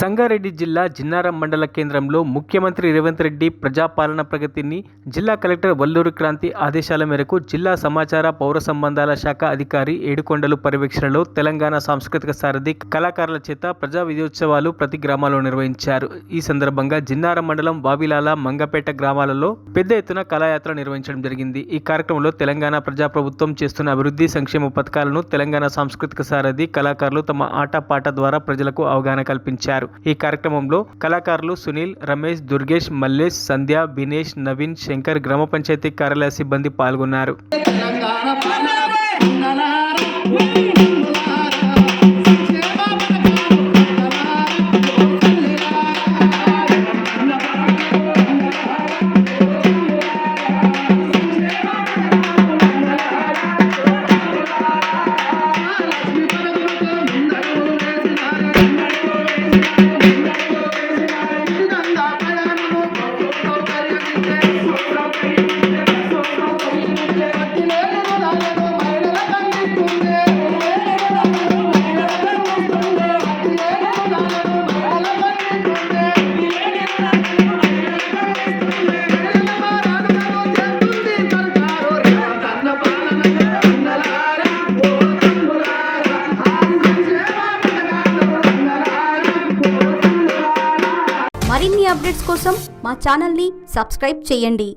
సంగారెడ్డి జిల్లా జిన్నారం మండల కేంద్రంలో ముఖ్యమంత్రి రేవంత్ రెడ్డి ప్రజాపాలన ప్రగతిని జిల్లా కలెక్టర్ వల్లూరి క్రాంతి ఆదేశాల మేరకు జిల్లా సమాచార పౌర సంబంధాల శాఖ అధికారి ఏడుకొండలు పర్యవేక్షణలో తెలంగాణ సాంస్కృతిక సారథి కళాకారుల చేత ప్రజా విజయోత్సవాలు ప్రతి గ్రామాల్లో నిర్వహించారు. ఈ సందర్భంగా జిన్నారం మండలం వావిలాల, మంగపేట గ్రామాలలో పెద్ద ఎత్తున కళాయాత్ర నిర్వహించడం జరిగింది. ఈ కార్యక్రమంలో తెలంగాణ ప్రజాప్రభుత్వం చేస్తున్న అభివృద్ధి సంక్షేమ పథకాలను తెలంగాణ సాంస్కృతిక సారథి కళాకారులు తమ ఆటపాట ద్వారా ప్రజలకు అవగాహన కల్పించారు. ఈ కార్యక్రమంలో కళాకారులు సునీల్, రమేష్, దుర్గేష్, మల్లేష్, సంధ్య, బినేష్, నవీన్, శంకర్, గ్రామ పంచాయతీ కార్యాలయ సిబ్బంది పాల్గొన్నారు. మరిన్ని అప్డేట్స్ కోసం మా ఛానల్ని సబ్స్క్రైబ్ చేయండి.